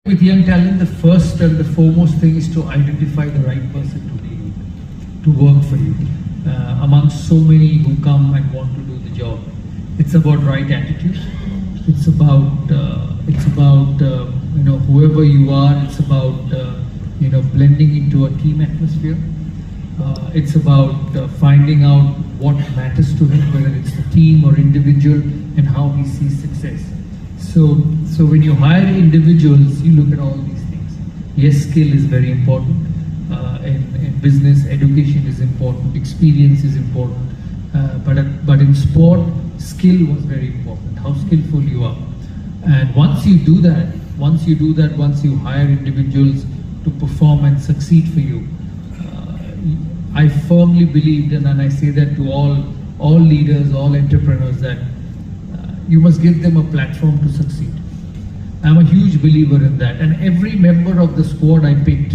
With young talent, the first and the foremost thing is to identify the right person to deal with, to work for you. Amongst so many who come and want to do the job, it's about right attitude. It's about whoever you are. It's about blending into a team atmosphere. It's about finding out what matters to him, whether it's the team or individual, and how he sees success. So when you hire individuals, you look at all these things. Yes, skill is very important. In business, education is important. Experience is important. But in sport, skill was very important. How skillful you are. And once you do that, once you hire individuals to perform and succeed for you, I firmly believe, and I say that to all leaders, all entrepreneurs, that you must give them a platform to succeed. I'm a huge believer in that. And every member of the squad I picked,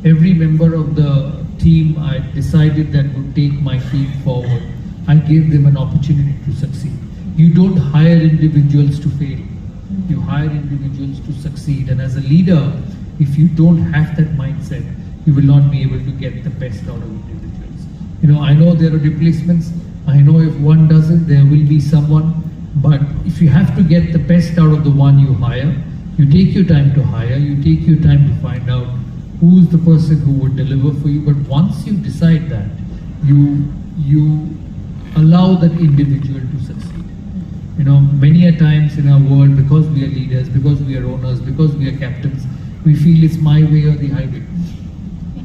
every member of the team I decided that would take my team forward, I gave them an opportunity to succeed. You don't hire individuals to fail. You hire individuals to succeed. And as a leader, if you don't have that mindset, you will not be able to get the best out of individuals. I know there are replacements. I know if one doesn't, there will be someone. But if you have to get the best out of the one you hire, you take your time to hire, you take your time to find out who's the person who would deliver for you. But once you decide that, you allow that individual to succeed. Many a times in our world, because we are leaders, because we are owners, because we are captains, we feel it's my way or the highway.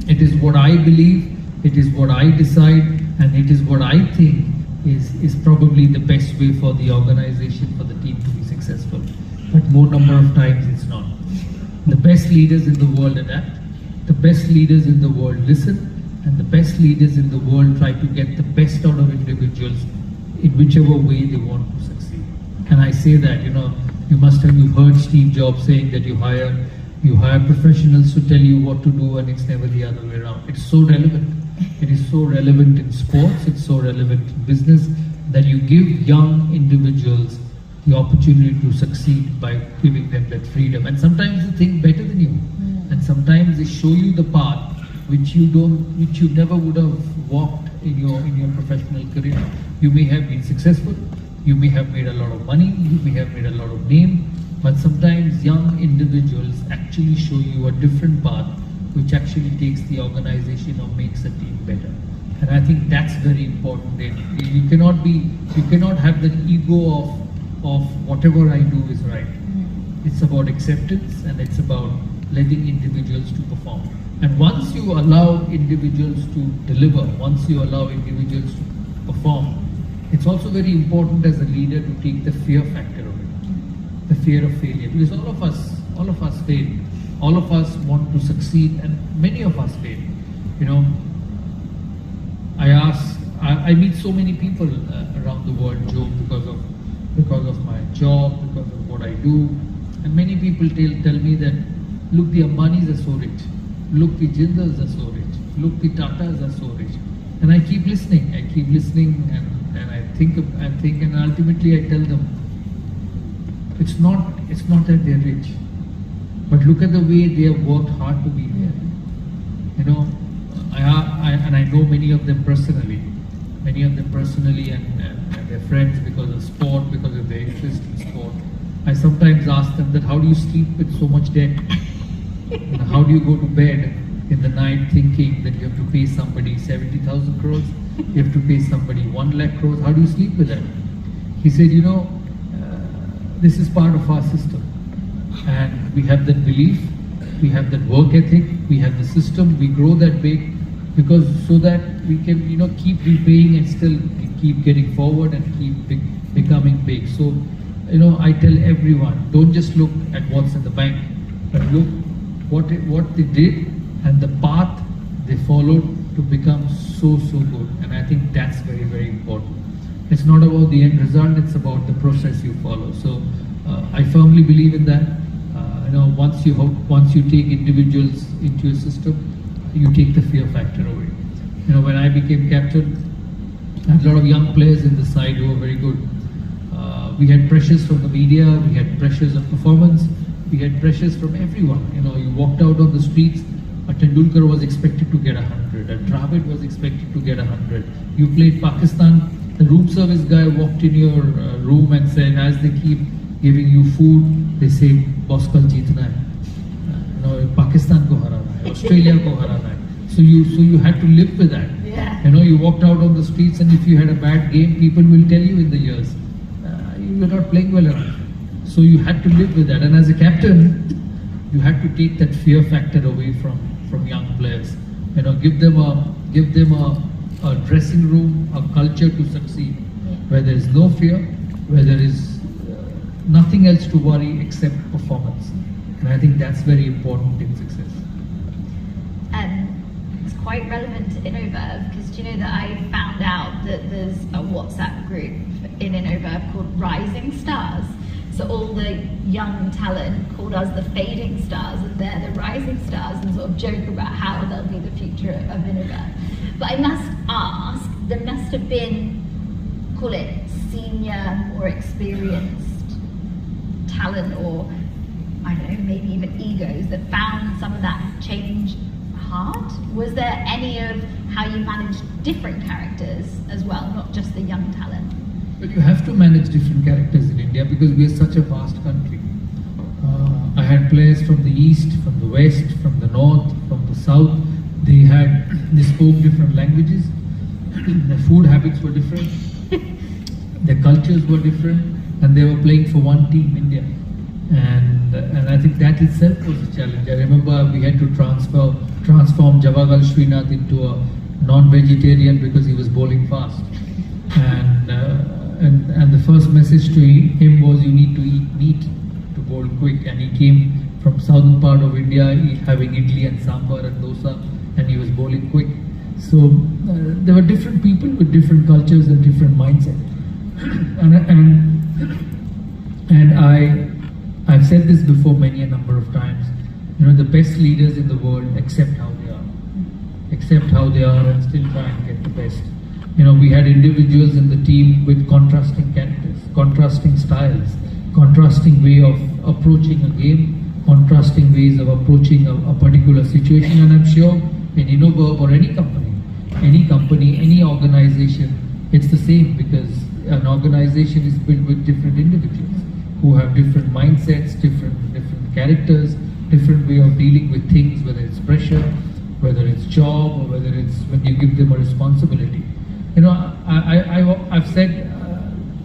It is what I believe, it is what I decide, and it is what I think is probably the best way for the organization, for the team to be successful. But more number of times it's not. The best leaders in the world adapt, the best leaders in the world listen, and the best leaders in the world try to get the best out of individuals in whichever way they want to succeed. And I say that, you've heard Steve Jobs saying that you hire professionals to tell you what to do, and it's never the other way around. It's so relevant. It is so relevant in sports, it's so relevant in business, that you give young individuals the opportunity to succeed by giving them that freedom. And sometimes they think better than you. And sometimes they show you the path which you never would have walked in your professional career. You may have been successful, you may have made a lot of money, you may have made a lot of name, but sometimes young individuals actually show you a different path which actually takes the organization or makes a team better. And I think that's very important. You cannot have the ego of whatever I do is right. It's about acceptance, and it's about letting individuals to perform. And once you allow individuals to deliver, once you allow individuals to perform, it's also very important as a leader to take the fear factor of it, the fear of failure. Because all of us fail. All of us want to succeed, and many of us fail. I meet so many people around the world, Joe, because of my job, because of what I do, and many people tell me that, look, the Ambanis are so rich, look, the Jindals are so rich, look, the Tatas are so rich, and I keep listening, and I think, and ultimately I tell them, it's not that they're rich. But look at the way they have worked hard to be there. I know many of them personally, and their friends, because of sport, because of their interest in sport. I sometimes ask them that, how do you sleep with so much debt? How do you go to bed in the night thinking that you have to pay somebody 70,000 crores? You have to pay somebody 1 lakh crores. How do you sleep with that? He said, this is part of our system. And we have that belief, we have that work ethic, we have the system, we grow that big because so that we can keep repaying and still keep getting forward and keep becoming big. So I tell everyone, don't just look at what's in the bank, but look what they did and the path they followed to become so good. And I think that's very, very important. It's not about the end result, it's about the process you follow. So I firmly believe in that. Once you take individuals into your system, you take the fear factor away. When I became captain, I had a lot of young players in the side who were very good. We had pressures from the media, we had pressures of performance, We had pressures from everyone. You walked out on the streets, a Tendulkar was expected to get 100, a Dravid was expected to get 100. You played Pakistan, the room service guy walked in your room and said, as they keep giving you food, they say, boss kal jeetna hai. Pakistan ko harana hai, Australia ko harana hai. So you had to live with that. Yeah. You walked out on the streets, and if you had a bad game, people will tell you in the years, you were not playing well enough. So you had to live with that. And as a captain, you had to take that fear factor away from young players. Give them a dressing room, a culture to succeed, where there is no fear, where there is nothing else to worry except performance. And I think that's very important in success. It's quite relevant to Innoverve, because do you know that I found out that there's a WhatsApp group in Innoverve called Rising Stars. So all the young talent called us the fading stars, and they're the rising stars, and sort of joke about how they'll be the future of Innoverve. But I must ask, there must have been, call it senior or experienced talent, or I don't know, maybe even egos that found some of that change hard. Was there any of how you managed different characters as well, not just the young talent? But you have to manage different characters in India because we are such a vast country. I had players from the east, from the west, from the north, from the south. They spoke different languages. Their food habits were different. Their cultures were different, and they were playing for one team, India. And I think that itself was a challenge. I remember we had to transform Javagal Srinath into a non-vegetarian because he was bowling fast. And the first message to him was, you need to eat meat to bowl quick. And he came from southern part of India, having idli and sambar and dosa, and he was bowling quick. So there were different people with different cultures and different mindsets. and I've said this before many a number of times. The best leaders in the world accept how they are, and still try and get the best. We had individuals in the team with contrasting characters, contrasting styles, contrasting way of approaching a game, contrasting ways of approaching a particular situation. And I'm sure in Innoverve or any company, any organization, it's the same, because an organization is built with different individuals who have different mindsets, different characters, different way of dealing with things, whether it's pressure, whether it's job, or whether it's when you give them a responsibility. I've said,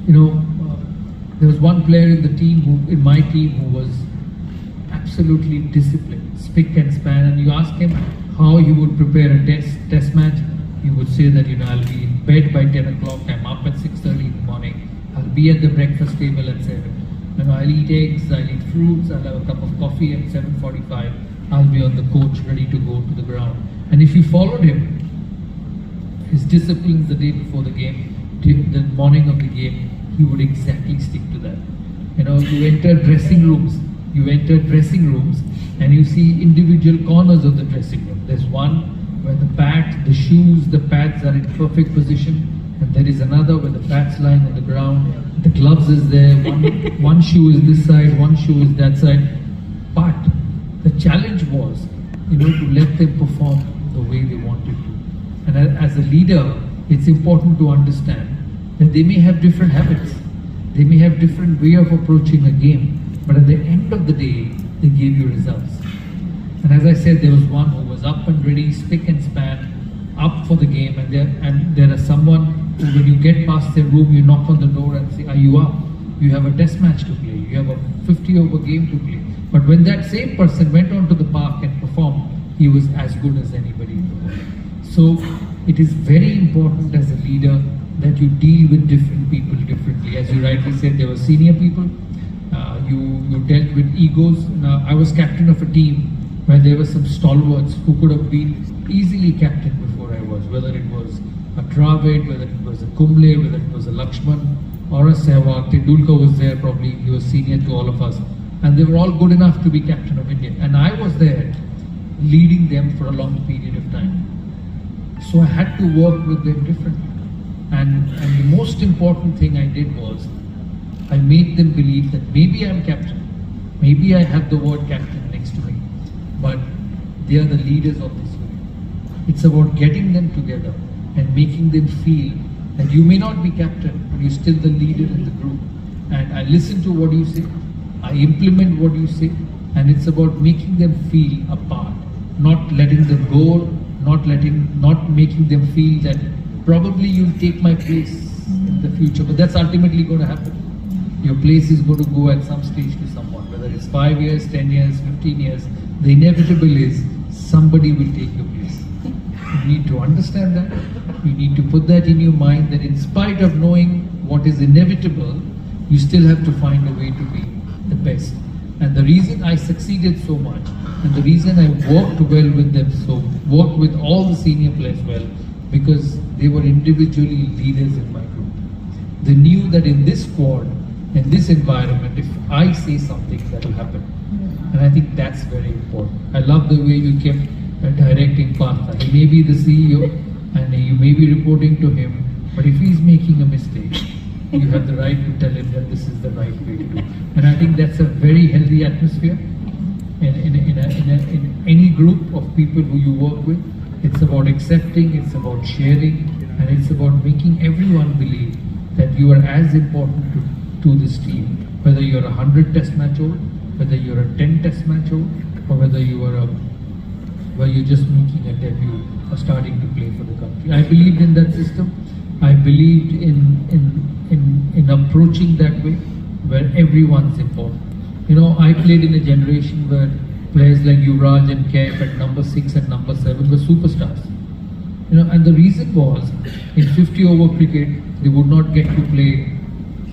there was one player in my team who was absolutely disciplined, spick and span. And you ask him how he would prepare a test match, he would say that, I'll be in bed by 10 o'clock, I'm up at 6:30 in the morning, I'll be at the breakfast table at 7. I'll eat eggs, I'll eat fruits, I'll have a cup of coffee at 7:45, I'll be on the coach ready to go to the ground. And if you followed him, his disciplines the day before the game, the morning of the game, he would exactly stick to that. You enter dressing rooms, and you see individual corners of the dressing room. There's one where the shoes, the pads are in perfect position, and there is another where the pads lying on the ground, the gloves is there, one shoe is this side, one shoe is that side. But the challenge was, to let them perform the way they wanted to. And as a leader, it's important to understand that they may have different habits, they may have different way of approaching a game, but at the end of the day, they gave you results. And as I said, there was one who was up and ready, spick and span, up for the game, and there are someone who, when you get past their room, you knock on the door and say, are you up? You have a test match to play, you have a 50-over game to play. But when that same person went onto the park and performed, he was as good as anybody in the world. So it is very important as a leader that you deal with different people differently. As you rightly said, there were senior people, you dealt with egos. Now, I was captain of a team where there were some stalwarts who could have been easily captain before I was, whether it was a Dravid, whether it was a Kumble, whether it was a Lakshman or a Sehwag. Tendulkar was there, probably he was senior to all of us, and they were all good enough to be captain of India, and I was there leading them for a long period of time. So I had to work with them differently. And the most important thing I did was, I made them believe that maybe I'm captain, Maybe I have the word captain next to me, but they are the leaders of this unit. It's about getting them together and making them feel that you may not be captain, but you're still the leader in the group. And I listen to what you say, I implement what you say, and it's about making them feel a part, not letting them go, not making them feel that probably you'll take my place in the future, but that's ultimately going to happen. Your place is going to go at some stage to someone, whether it's 5 years, 10 years, 15 years. The inevitable is somebody will take your place. You need to understand that. You need to put that in your mind, that in spite of knowing what is inevitable, you still have to find a way to be the best. And the reason I succeeded so much, and the reason I worked well with them, worked with all the senior players well, because they were individually leaders in my group. They knew that in this squad, in this environment, if I say something, that will happen. And I think that's very important. I love the way you kept directing Partha. He may be the CEO and you may be reporting to him, but if he's making a mistake, you have the right to tell him that this is the right way to do. And I think that's a very healthy atmosphere in any group of people who you work with. It's about accepting, it's about sharing, and it's about making everyone believe that you are as important to this team, whether you're a 100 test match old, whether you're a 10 test match old, or whether you're just making a debut or starting to play for the country. I believed in that system. I believed in approaching that way, where everyone's important. You know, I played in a generation where players like Yuvraj and Kev at number 6 and number 7 were superstars. You know, and the reason was, in 50 over cricket, they would not get to play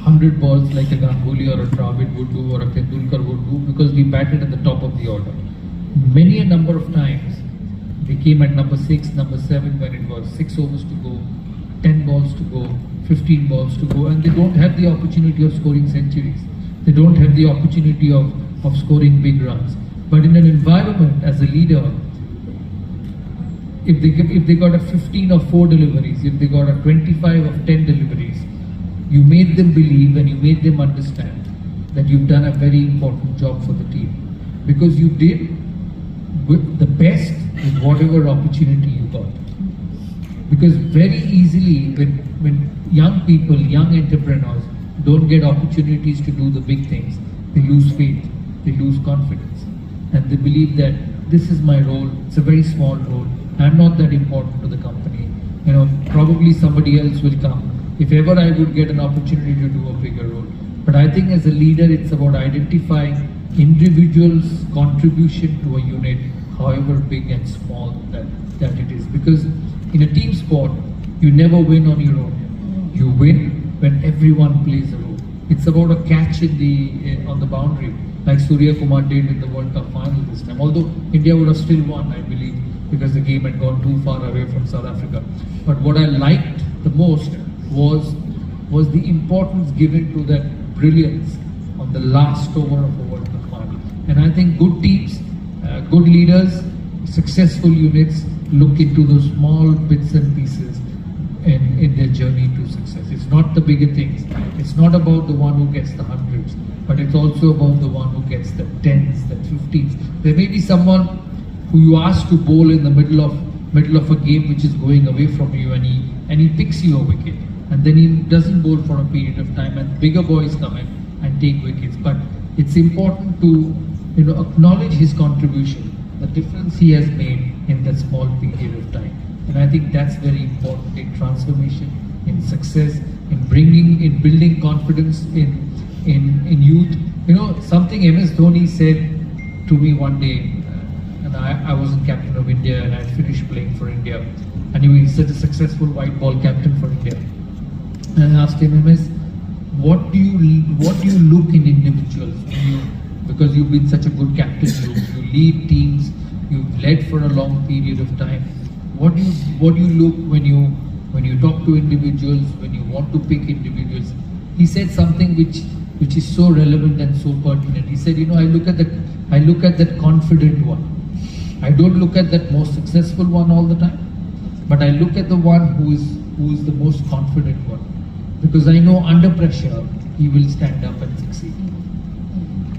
100 balls like a Ganguly or a Dravid would do or a Tendulkar would do, because we batted at the top of the order. Many a number of times, they came at number 6, number 7 when it was 6 overs to go, 10 balls to go, 15 balls to go, and they don't have the opportunity of scoring centuries. They don't have the opportunity of scoring big runs. But in an environment, as a leader, if they got a 15 of 4 deliveries, if they got a 25 of 10 deliveries, you made them believe and you made them understand that you've done a very important job for the team. Because you did with the best with whatever opportunity you got. Because very easily, when young people, young entrepreneurs don't get opportunities to do the big things, they lose faith, they lose confidence, and they believe that this is my role, it's a very small role, I'm not that important to the company, you know, probably somebody else will come. If ever I would get an opportunity to do a bigger role. But I think as a leader, it's about identifying individuals' contribution to a unit, however big and small that it is. Because in a team sport, you never win on your own. You win when everyone plays a role. It's about a catch on the boundary, like Surya Kumar did in the World Cup final this time. Although India would have still won, I believe, because the game had gone too far away from South Africa. But what I liked the most was the importance given to that brilliance on the last over of a World Cup final. And I think good teams, good leaders, successful units look into those small bits and pieces in their journey to success. It's not the bigger things. It's not about the one who gets the hundreds, but it's also about the one who gets the 10s, the 15s. There may be someone who you ask to bowl in the middle of a game which is going away from you, and he picks you a wicket, and then he doesn't bowl for a period of time, and bigger boys come in and take wickets. But it's important to acknowledge his contribution, the difference he has made in that small period of time. And I think that's very important in transformation, in success, in building confidence in youth. You know, something MS Dhoni said to me one day, and I wasn't captain of India, and I had finished playing for India. Anyway, he's such a successful white ball captain for India. And I asked him, MS, what do you look in individuals? Because you've been such a good captain, you lead teams, you've led for a long period of time. What do you look when you talk to individuals, when you want to pick individuals? He said something which is so relevant and so pertinent. He said, I look at that confident one. I don't look at that most successful one all the time, but I look at the one who is the most confident one, because I know under pressure he will stand up and succeed.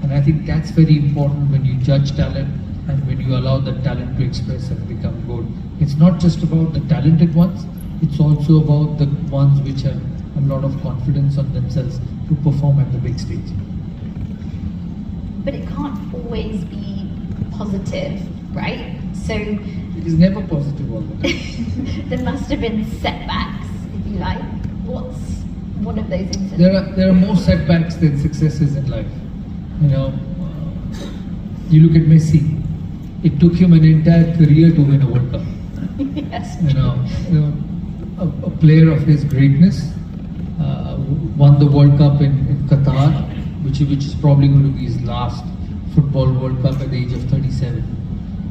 And I think that's very important when you judge talent and when you allow the talent to express and become good. It's not just about the talented ones, it's also about the ones which have a lot of confidence on themselves to perform at the big stage. But it can't always be positive, right? So It is never positive all the time. there must have been setbacks, if you like. What's one of those incidents? There are more setbacks than successes in life. You know, you look at Messi. It took him an entire career to win a World Cup. Yes. You know, a player of his greatness won the World Cup in Qatar, which is probably going to be his last football World Cup at the age of 37.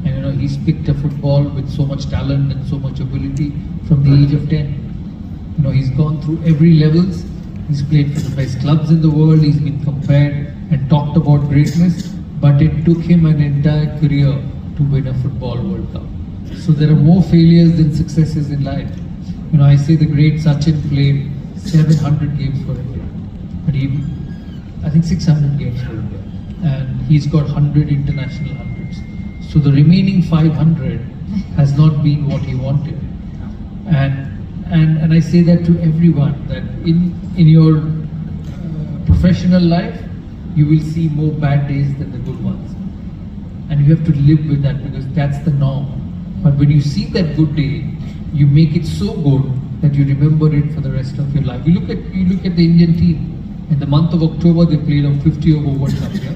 And you know, he's picked a football with so much talent and so much ability from the age of 10. You know, he's gone through every levels. He's played for the best clubs in the world. He's been compared and talked about greatness, but it took him an entire career to win a football World Cup. So there are more failures than successes in life. You know, I say the great Sachin played 700 games for India, but I think 600 games for India, and he's got 100 international hundreds. So the remaining 500 has not been what he wanted. And I say that to everyone, that in your professional life, you will see more bad days than the good ones. And you have to live with that because that's the norm. But when you see that good day, you make it so good that you remember it for the rest of your life. You look at the Indian team. In the month of October, they played a 50 over World Cup here.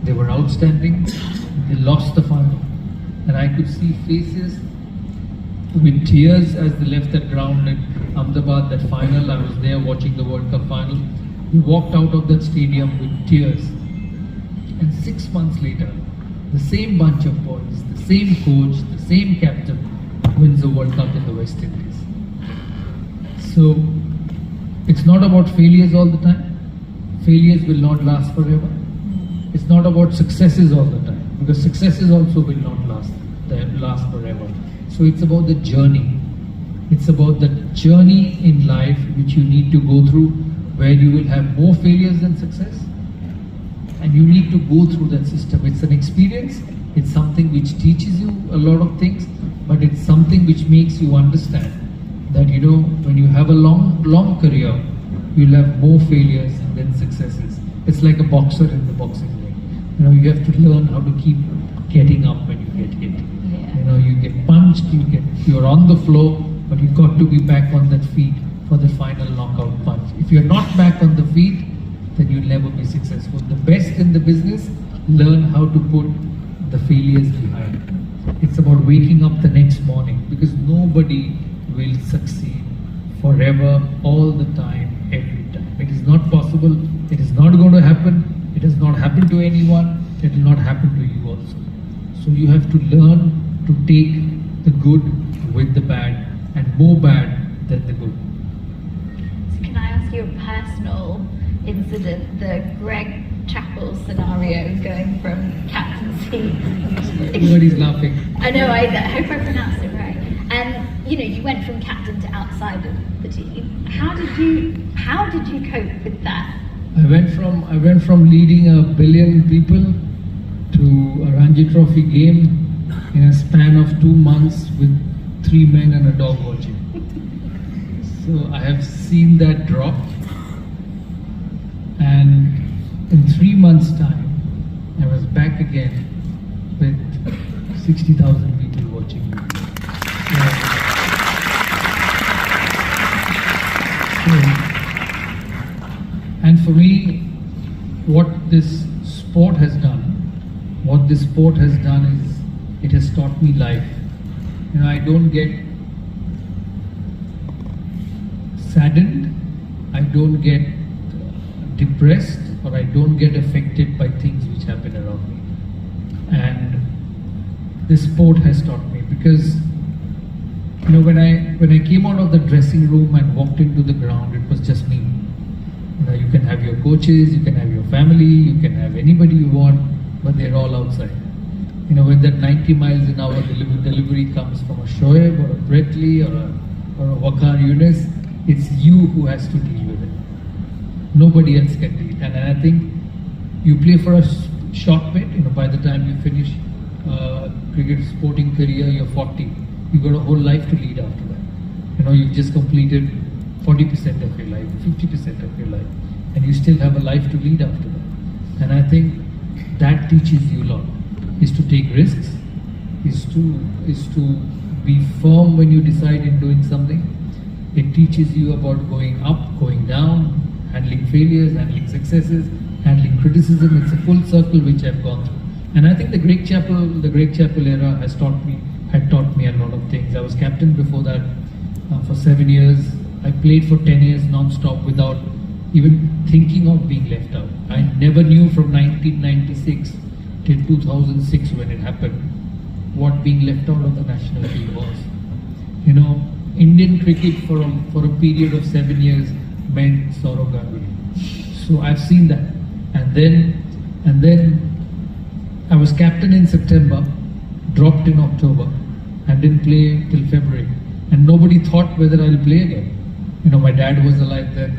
They were outstanding. They lost the final. And I could see faces with tears as they left that ground in Ahmedabad, that final. I was there watching the World Cup final. We walked out of that stadium with tears. And 6 months later, the same bunch of boys, the same coach, the same captain wins the World Cup in the West Indies. So, it's not about failures all the time. Failures will not last forever. It's not about successes all the time, because successes also will not last forever. So it's about the journey. It's about the journey in life which you need to go through, where you will have more failures than success. And you need to go through that system. It's an experience. It's something which teaches you a lot of things, but it's something which makes you understand that, you know, when you have a long career, you'll have more failures than successes. It's like a boxer in the boxing ring. You know, you have to learn how to keep getting up when you get hit. Yeah. You know, you get punched, you're on the floor, but you've got to be back on that feet for the final knockout punch. If you're not back on the feet, then you'll never be successful. The best in the business learn how to put the failures behind. It's about waking up the next morning, because nobody will succeed forever, all the time, every time. It is not possible. It is not going to happen. It has not happened to anyone. It will not happen to you also. So you have to learn to take the good with the bad, and more bad than the good. So can I ask you a personal incident, the Greg Chappell scenario, going from captaincy? Everybody's laughing. I know, I hope I pronounced it right. And you know, you went from captain to outside of the team. How did you cope with that? I went from leading 1 billion people to a Ranji Trophy game in a span of 2 months with 3 men and a dog watching. So I have seen that drop, and in 3 months' time, I was back again with 60,000 people watching me. And for me, what this sport has done is it has taught me life. You know, I don't get saddened, I don't get depressed, or I don't get affected by things which happen around me. And this sport has taught me, because you know, when I came out of the dressing room and walked into the ground, it was just me. You know, you can have your coaches, you can have your family, you can have anybody you want, but they're all outside. You know, when that 90 miles an hour delivery comes from a Shoaib or a Brett Lee or a Waqar Younis, it's you who has to deal with it. Nobody else can do it. And I think You play for a short bit, by the time you finish cricket sporting career, you're 40. You've got a whole life to lead after that. You've just completed 40% of your life, 50% of your life, and you still have a life to lead after that. And I think that teaches you a lot, is to take risks, is to be firm when you decide in doing something. It teaches you about going up, going down, handling failures, handling successes, handling criticism. It's a full circle which I've gone through. And I think the Great Chapel era had taught me a lot of things. I was captain before that for 7 years. I played for 10 years non-stop without even thinking of being left out. I never knew from 1996 till 2006 when it happened what being left out of the national team was. Indian cricket for a period of 7 years meant Sourav Ganguly. So I've seen that. And then I was captain in September, dropped in October, and didn't play till February. And nobody thought whether I'll play again. My dad was alive then,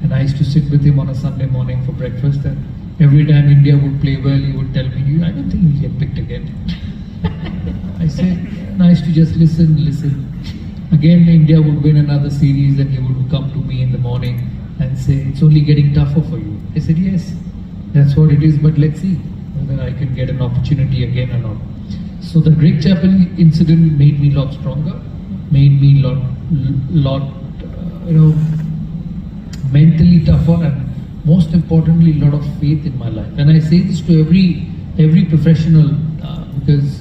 and I used to sit with him on a Sunday morning for breakfast, and every time India would play well, he would tell me, I don't think you'll get picked again. I said, and I used to just listen. Again, India would win another series, and he would come to me in the morning and say, it's only getting tougher for you. I said, yes, that's what it is, but let's see whether I can get an opportunity again or not. So the Great Chapel incident made me a lot stronger, made me lot mentally tougher, and most importantly, a lot of faith in my life. And I say this to every professional because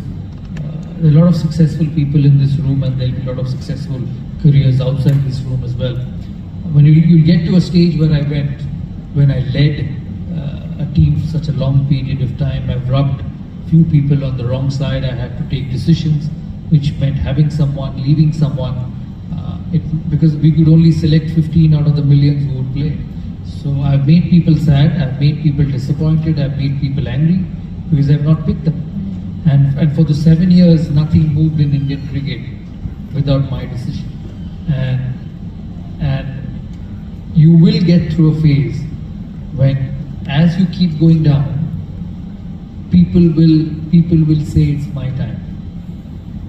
there are a lot of successful people in this room, and there'll be a lot of successful careers outside this room as well. When you get to a stage where I went, when I led a team for such a long period of time, I've rubbed few people on the wrong side. I had to take decisions, which meant having someone, leaving someone, because we could only select 15 out of the millions who would play. So I've made people sad, I've made people disappointed, I've made people angry because I've not picked them. And for the 7 years, nothing moved in Indian cricket without my decision. And you will get through a phase when, as you keep going down, people will say it's my time.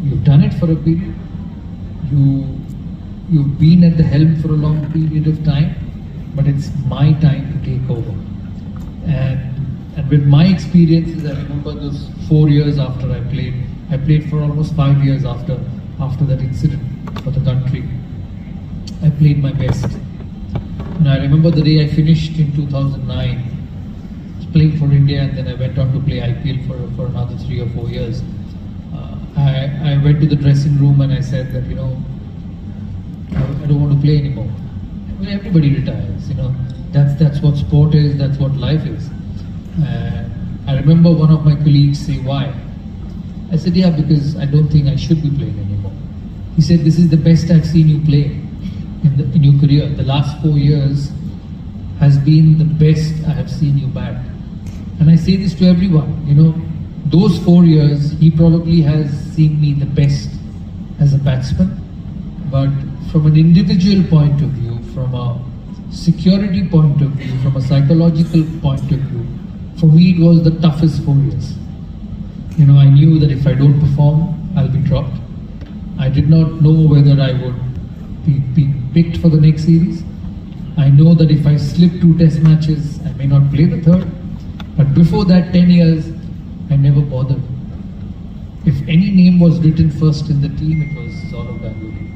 You've done it for a period. You've been at the helm for a long period of time, but it's my time to take over. And with my experiences, I remember those 4 years after I played for almost 5 years after that incident for the country. I played my best. And I remember the day I finished in 2009, playing for India, and then I went on to play IPL for another 3 or 4 years. I went to the dressing room and I said that, I don't want to play anymore. Everybody retires, that's what sport is, that's what life is. I remember one of my colleagues say, why? I said, yeah, because I don't think I should be playing anymore. He said, this is the best I've seen you play in your career. The last 4 years has been the best I have seen you bat. And I say this to everyone, those 4 years, he probably has seen me the best as a batsman. But from an individual point of view, from a security point of view, from a psychological point of view, for me it was the toughest 4 years. I knew that if I don't perform, I'll be dropped. I did not know whether I would be picked for the next series. I know that if I slip 2 test matches, I may not play the third. But before that 10 years, I never bothered. If any name was written first in the team, it was Sourav Ganguly.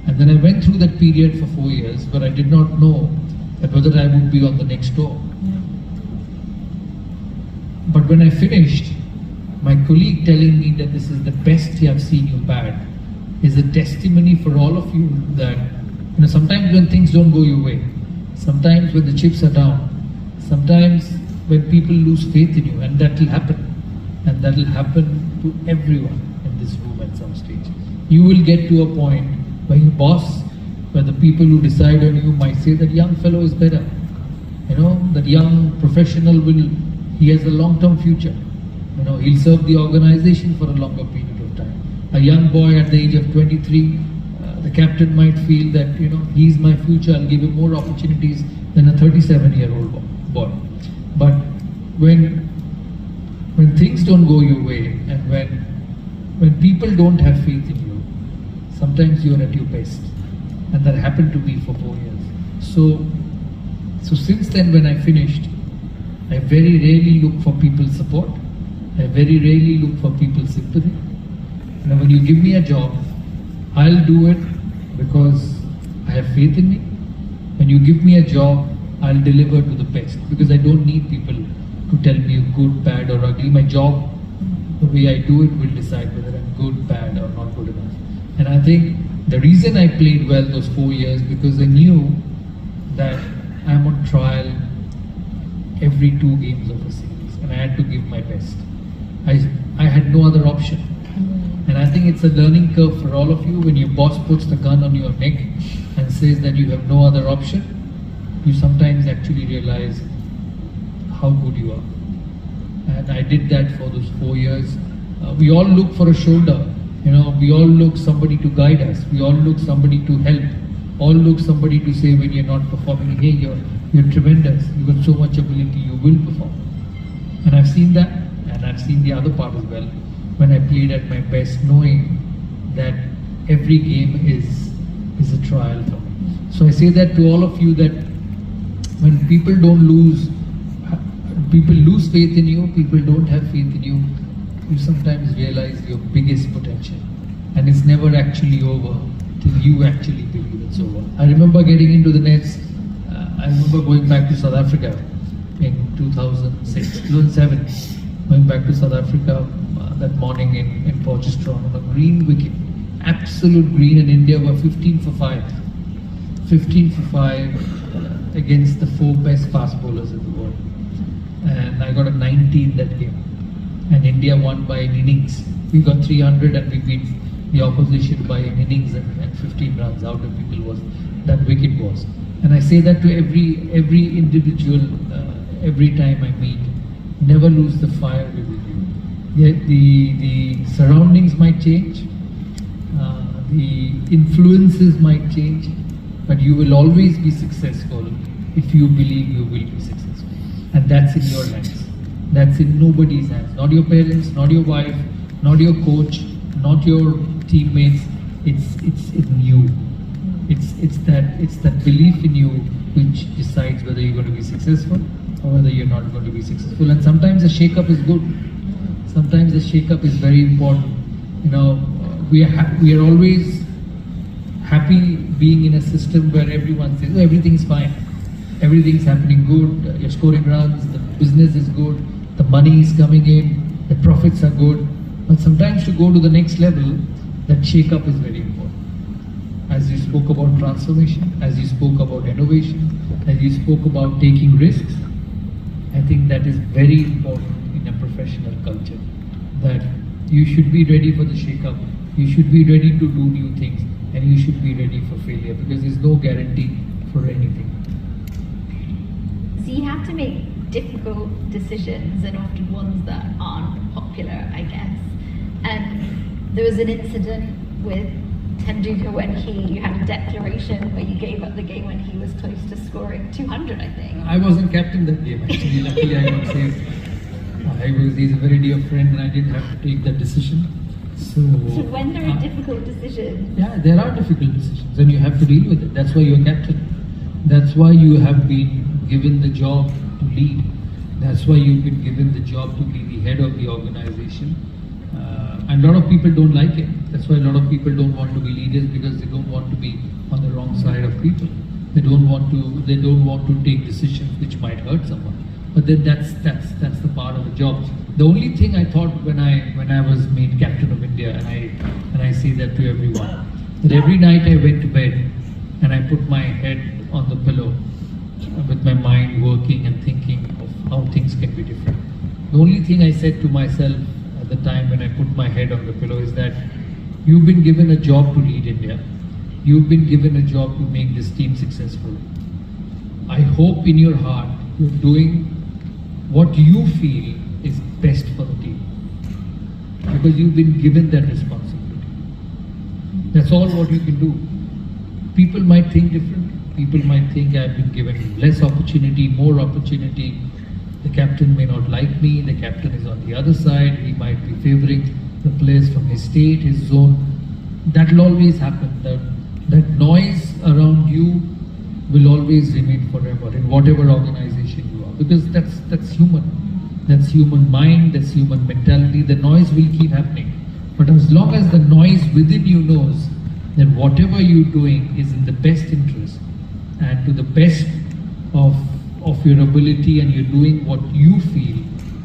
And then I went through that period for 4 years where I did not know that whether I would be on the next tour. But when I finished, my colleague telling me that this is the best I've seen you bat is a testimony for all of you that, sometimes when things don't go your way, sometimes when the chips are down, sometimes when people lose faith in you, and that will happen. And that will happen to everyone in this room at some stage. You will get to a point where your boss, where the people who decide on you might say that young fellow is better. That young professional he has a long-term future. He'll serve the organization for a longer period of time. A young boy at the age of 23, the captain might feel that, he's my future, I'll give him more opportunities than a 37-year-old boy. But when things don't go your way, and when people don't have faith in you, sometimes you're at your best. And that happened to me for 4 years. So since then, when I finished, I very rarely look for people's support. I very rarely look for people's sympathy. And when you give me a job, I'll do it because I have faith in me. When you give me a job, I'll deliver to the best, because I don't need people to tell me good, bad or ugly. My job, the way I do it, will decide whether I'm good, bad or not good enough. And I think the reason I played well those 4 years, because I knew that I'm on trial every 2 games of a series, and I had to give my best. I had no other option. And I think it's a learning curve for all of you. When your boss puts the gun on your neck and says that you have no other option, you sometimes actually realize how good you are. And I did that for those 4 years. We all look for a shoulder. We all look somebody to guide us. We all look somebody to help. All look somebody to say when you're not performing, hey, you're tremendous. You've got so much ability, you will perform. And I've seen that, and I've seen the other part as well. When I played at my best, knowing that every game is a trial for me. So I say that to all of you, that when people lose faith in you, people don't have faith in you, you sometimes realize your biggest potential. And it's never actually over till you actually believe it's over. I remember getting into the nets. I remember going back to South Africa in 2007, going back to South Africa that morning in Potchefstroom on a green wicket, absolute green, and India were 15 for 5. 15 for 5 against the 4 best fast bowlers in the world. And I got a 90 in that game. And India won by an innings. We got 300 and we beat the opposition by an innings and 15 runs. How difficult that wicket was. And I say that to every individual, every time I meet, never lose the fire within you. The surroundings might change, the influences might change, but you will always be successful if you believe you will be successful. And that's in your hands. That's in nobody's hands. Not your parents, not your wife, not your coach, not your teammates. It's in you. It's that belief in you which decides whether you're going to be successful or whether you're not going to be successful. And sometimes a shake-up is good. Sometimes a shake-up is very important. We are always happy being in a system where everyone says, oh, everything's fine. Everything's happening good. You're scoring runs. The business is good. The money is coming in. The profits are good. But sometimes to go to the next level, that shake-up is very important. As you spoke about transformation, as you spoke about innovation, as you spoke about taking risks, I think that is very important in a professional culture. That you should be ready for the shake-up, you should be ready to do new things, and you should be ready for failure, because there's no guarantee for anything. So you have to make difficult decisions, and often ones that aren't popular, I guess. And there was an incident with Tendulkar when you had a declaration where you gave up the game when he was close to scoring 200, I think. I wasn't captain that game, actually. Luckily, I got saved. He's a very dear friend, and I didn't have to take that decision. So when there are difficult decisions? Yeah, there are difficult decisions, and you have to deal with it. That's why you're captain. That's why you have been given the job to lead. That's why you've been given the job to be the head of the organization. And a lot of people don't like it. That's why a lot of people don't want to be leaders, because they don't want to be on the wrong side of people. They don't want to take decisions which might hurt someone. But then that's the part of the job. The only thing I thought when I was made captain of India, and I say that to everyone, that every night I went to bed and I put my head on the pillow with my mind working and thinking of how things can be different. The only thing I said to myself at the time when I put my head on the pillow is that you've been given a job to lead India. You've been given a job to make this team successful. I hope in your heart you're doing what you feel is best for the team, because you've been given that responsibility. That's all what you can do. People might think differently. People might think I've been given less opportunity, more opportunity. The captain may not like me, the captain is on the other side, he might be favoring the players from his state, his zone. That will always happen. That noise around you will always remain forever in whatever organization you are, because that's human. That's human mind, that's human mentality. The noise will keep happening. But as long as the noise within you knows that whatever you're doing is in the best interest and to the best of your ability, and you're doing what you feel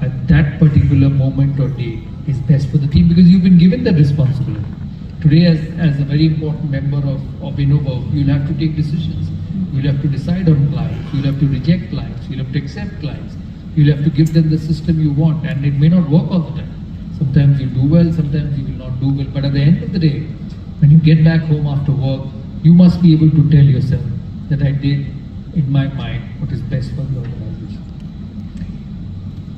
at that particular moment or day is best for the team, because you've been given that responsibility. Today, as a very important member of Innoverve, you'll have to take decisions. You'll have to decide on clients, you'll have to reject clients, you'll have to accept clients, you'll have to give them the system you want, and it may not work all the time. Sometimes you'll do well, sometimes you will not do well, but at the end of the day, when you get back home after work, you must be able to tell yourself that I did in my mind what is best for the organization.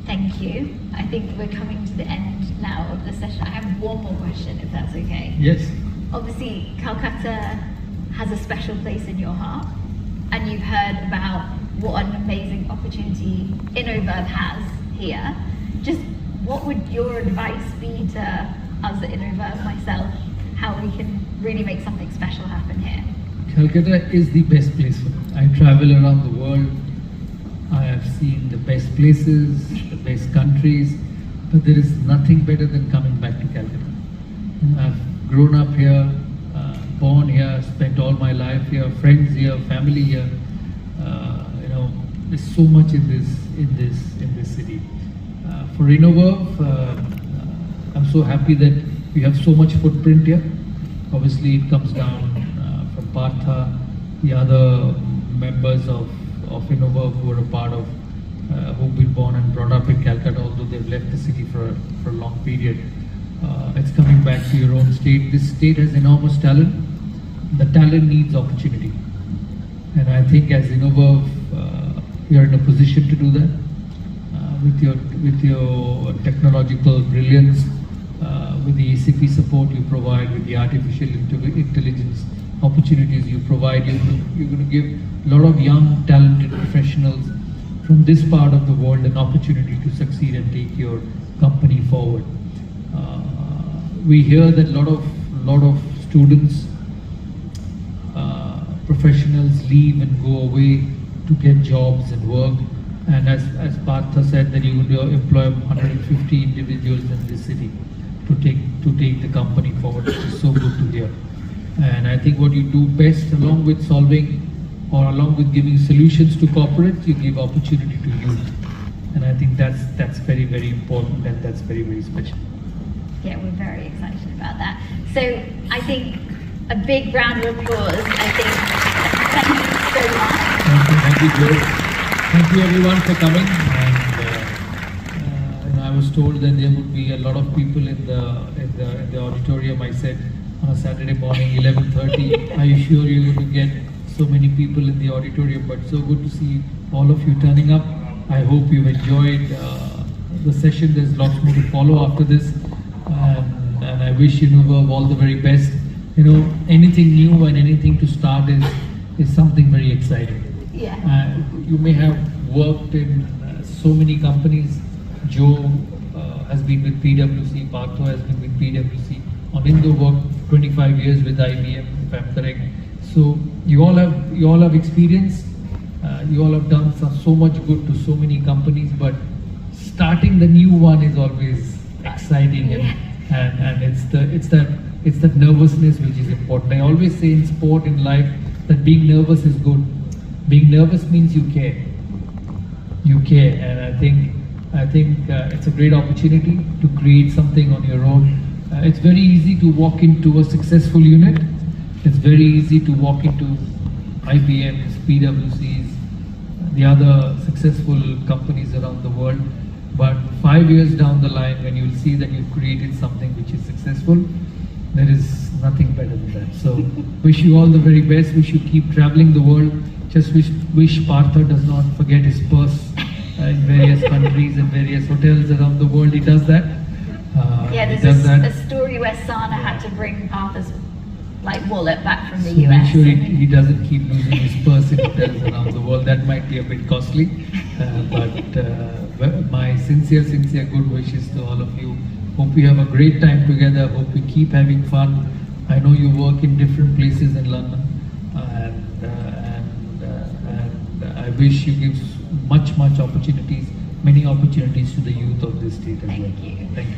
Thank you. I think we're coming to the end now of the session. I have one more question, if that's okay. Yes. Obviously, Calcutta has a special place in your heart, and you've heard about what an amazing opportunity Innoverve has here. Just what would your advice be to us at Innoverve, myself, how we can really make something special happen here? Calcutta is the best place for me. I travel around the world. I have seen the best places, the best countries, but there is nothing better than coming back to Calcutta. I've grown up here, born here, spent all my life here, friends here, family here. There's so much in this city. For Innoverve, I'm so happy that we have so much footprint here. Obviously, it comes down from Partha, the other members of Innoverve who are a part of, who've been born and brought up in Calcutta, although they've left the city for a long period. It's coming back to your own state. This state has enormous talent. The talent needs opportunity. And I think as Innoverve, you're in a position to do that. With your technological brilliance, with the ACP support you provide, with the artificial intelligence opportunities you provide, you're going to give a lot of young, talented professionals from this part of the world an opportunity to succeed and take your company forward. We hear that a lot of students, professionals leave and go away to get jobs and work. And as Partha said, that you will employ 150 individuals in this city to take the company forward, which is so good to hear. And I think what you do best, along with along with giving solutions to corporates, you give opportunity to youth. And I think that's very, very important, and that's very, very special. Yeah, we're very excited about that. So I think a big round of applause. I think thank you so much. Thank you, Joe. Thank you everyone for coming. And I was told that there would be a lot of people in the auditorium. I said on a Saturday morning, 11:30. Are you sure you're going to get so many people in the auditorium? But so good to see all of you turning up. I hope you've enjoyed the session. There's lots more to follow after this, and I wish Innoverve all the very best. Anything new and anything to start is something very exciting. Yeah. You may have worked in so many companies. Joe has been with PwC, Partha has been with PwC. Anindo worked 25 years with IBM, if I'm correct. So you all have experience. You all have done so much good to so many companies, but starting the new one is always exciting, and it's that nervousness which is important. I always say in sport, in life, that being nervous is good. Being nervous means you care. You care, and I think it's a great opportunity to create something on your own. It's very easy to walk into a successful unit. It's very easy to walk into IBM's, PwC's, the other successful companies around the world. But 5 years down the line, when you'll see that you've created something which is successful, there is nothing better than that. So wish you all the very best. Wish you keep traveling the world. Just wish Partha does not forget his purse in various countries and various hotels around the world. He does that. There's a story where Sana had to bring Partha's like wallet back from the So US. make sure he doesn't keep losing his purse in hotels around the world. That might be a bit costly. But my sincere good wishes to all of you. Hope you have a great time together. Hope you keep having fun. I know you work in different places in London, and I wish you give many opportunities to the youth of this state as well. Thank you. Thank you.